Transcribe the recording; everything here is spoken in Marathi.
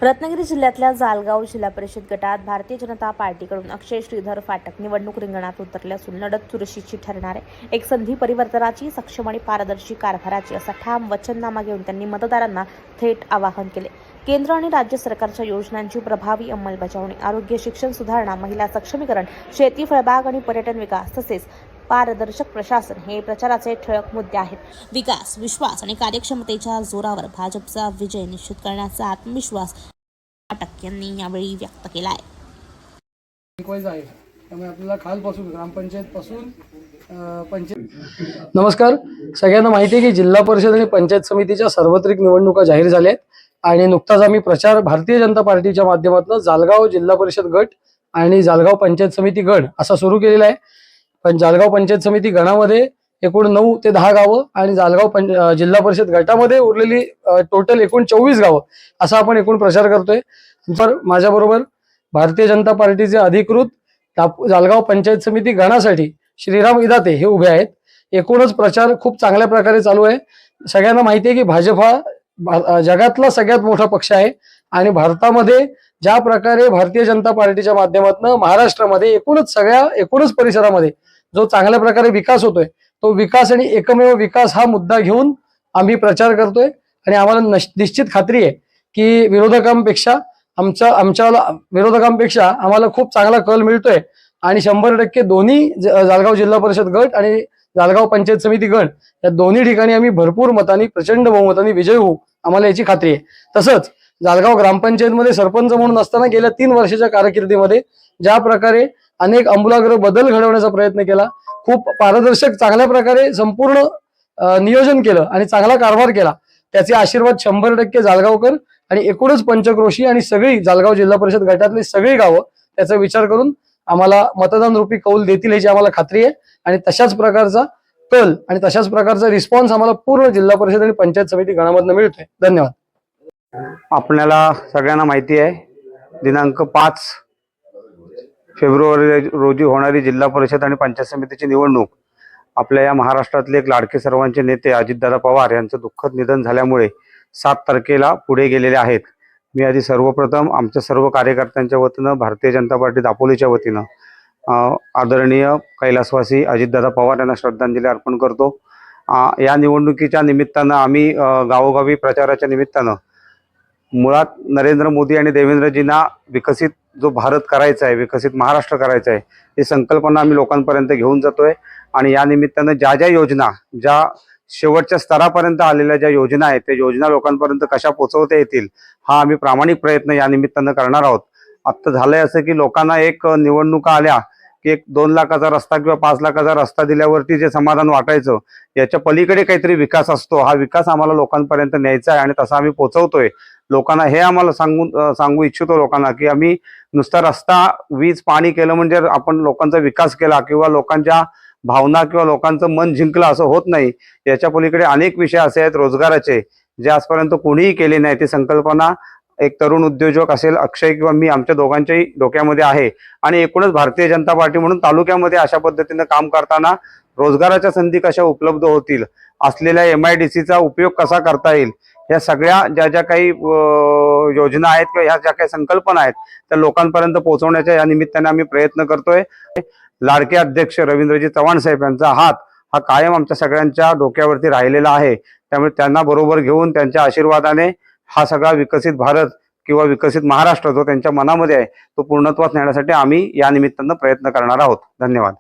रत्नागिरी जिल्ह्यातल्या जालगाव जिल्हा परिषद गटात भारतीय जनता पार्टीकडून अक्षय श्रीधर फाटक निवडणूक रिंगणात उतरले असून लढत चुरशीची ठरणार आहे। एक संधी परिवर्तनाची, सक्षम आणि पारदर्शी कारभाराची असा ठाम वचननामा घेऊन त्यांनी मतदारांना थेट आवाहन केले। केंद्र आणि राज्य सरकारच्या योजनांची प्रभावी अंमलबजावणी, आरोग्य, शिक्षण सुधारणा, महिला सक्षमीकरण, शेती, फळबाग आणि पर्यटन विकास तसेच पारदर्शक प्रशासन हे प्रचाराचे ठळक मुद्दे आहेत। विकास, विश्वास आणि कार्यक्षमतेच्या जोरावर भाजपचा विजय निश्चित करण्याचा आत्मविश्वास फाटक यांनी यावेळी व्यक्त केला आहे। त्यामुळे आपल्याला खालपासून ग्रामपंचायत पासून नमस्कार, सगळ्यांना माहिती आहे की जिल्हा परिषद आणि पंचायत समितीच्या सार्वत्रिक निवडणुका जाहीर झाल्या आहेत आणि नुकताच आम्ही प्रचार भारतीय जनता पार्टीच्या माध्यमातून जालगाव जिल्हा परिषद गट आणि जालगाव पंचायत समिती गण असा सुरू केलेला आहे। पण जालगाव पंचायत समिती गणामध्ये एकूण 9 ते 10 गावं आणि जालगाव जिल्हा परिषद गटामध्ये उरलेली टोटल एकूण 24 गावं असा आपण एकूण प्रचार करतोय। तर माझ्याबरोबर भारतीय जनता पार्टीचे अधिकृत जालगाव पंचायत समिती गणासाठी श्रीराम इदाते हे उभे आहेत। एकूणच प्रचार खूप चांगल्या प्रकारे चालू आहे। सगळ्यांना माहिती आहे की भाजप हा जगातला सगळ्यात मोठा पक्ष आहे आणि भारतामध्ये ज्या प्रकारे भारतीय जनता पार्टीच्या माध्यमातून महाराष्ट्रामध्ये एकूणच परिसरामध्ये जो चांगल्या प्रकारे विकास होतोय, तो विकास आणि एकमेव विकास हा मुद्दा घेऊन आम्ही प्रचार करतोय आणि आम्हाला निश्चित खात्री आहे की विरोधकांपेक्षा आम्हाला खूप चांगला कल मिळतोय आणि 100% दोन्ही जालगाव जिल्हा परिषद गट आणि जालगाव पंचायत समिती गण या दोन्ही ठिकाणी आम्ही भरपूर मतांनी, प्रचंड बहुमतांनी विजय होऊ, आम्हाला याची खात्री आहे। तसंच जालगाव ग्रामपंचायतमध्ये सरपंच म्हणून असताना गेल्या 3 वर्षाच्या कारकिर्दीमध्ये ज्या प्रकारे अनेक आमूलाग्र बदल घडवण्याचा प्रयत्न केला, खूप पारदर्शक चांगल्या प्रकारे संपूर्ण नियोजन केलं आणि चांगला कारभार केला, त्याचे आशीर्वाद 100% जालगावकर आणि एकूणच पंचक्रोशी आणि सगळी जालगाव जिल्हा परिषद गटातली सगळी गावं त्याचा विचार करून आम्हाला मतदान रूपी कौल देतील याची आम्हाला खात्री आहे आणि तशाच प्रकारचा कल आणि तशाच प्रकारचा रिस्पॉन्स आम्हाला पूर्ण जिल्हा परिषद आणि पंचायत समिती गणामधून मिळतोय। धन्यवाद। आपल्याला सगळ्यांना माहिती आहे, दिनांक 5 फेब्रुवारी रोजी होणारी जिल्हा परिषद आणि पंचायत समितीची निवडणूक आपल्या या महाराष्ट्रातले एक लाडके सर्वांचे नेते अजितदादा पवार यांचं दुःखद निधन झाल्यामुळे 7 तारखेला पुढे गेलेले आहेत। मी आधी सर्वप्रथम आमच्या सर्व कार्यकर्त्यांच्या वतीनं, भारतीय जनता पार्टी दापोलीच्या वतीनं आदरणीय कैलासवासी अजितदादा पवार यांना श्रद्धांजली अर्पण करतो। या निवडणुकीच्या निमित्तानं आम्ही गावोगावी प्रचाराच्या निमित्तानं मुळात नरेंद्र मोदी आणि देवेंद्रजींना विकसित जो भारत करायचा आहे, विकसित महाराष्ट्र करायचा आहे, ही संकल्पना आम्ही लोकांपर्यंत घेऊन जातोय आणि या निमित्तानं ज्या योजना, ज्या शेवटच्या स्तरापर्यंत आलेल्या ज्या योजना आहेत, त्या योजना लोकांपर्यंत कशा पोहोचवता येतील हा आम्ही प्रामाणिक प्रयत्न या निमित्तानं करणार आहोत। आता झालंय असं की लोकांना एक निवडणुका आल्या की एक 2 लाखाचा रस्ता किंवा 5 लाखाचा रस्ता दिल्यावरती जे समाधान वाटायचं, याच्या पलीकडे काहीतरी विकास असतो, हा विकास आम्हाला लोकांपर्यंत न्यायचा आहे आणि तसा आम्ही पोहोचवतोय लोकांना। हे आम्हाला सांगू इच्छितो लोकांना की आम्ही नुसता रस्ता, वीज, पाणी केलं म्हणजे आपण लोकांचा विकास केला किंवा लोकांच्या भावना किंवा लोकांचं मन जिंकलं असं होत नाही। याच्या पलीकडे अनेक विषय असे आहेत रोजगाराचे, जे आजपर्यंत कोणीही केले नाही। ती संकल्पना एक तरुण उद्योजक असेल अक्षय किंवा मी, आमच्या दोघांच्याही डोक्यामध्ये आहे आणि एकूणच भारतीय जनता पार्टी म्हणून तालुक्यामध्ये अशा पद्धतीनं काम करताना रोजगाराच्या संधी कशा उपलब्ध होतील, असलेल्या MIDCचा उपयोग कसा करता येईल, या सगळ्या ज्या काही योजना आहेत किंवा ह्या ज्या काही संकल्पना आहेत त्या लोकांपर्यंत पोहोचवण्याच्या या निमित्ताने आम्ही प्रयत्न करतोय। लाडके अध्यक्ष रवींद्रजी चव्हाण साहेब यांचा हात हा कायम आमच्या सगळ्यांच्या डोक्यावरती राहिलेला आहे, त्यामुळे त्यांना बरोबर घेऊन त्यांच्या आशीर्वादाने हा सगळा विकसित भारत किंवा विकसित महाराष्ट्र जो त्यांच्या मनामध्ये आहे तो पूर्णत्वास नेण्यासाठी आम्ही या निमित्तानं प्रयत्न करणार आहोत। धन्यवाद।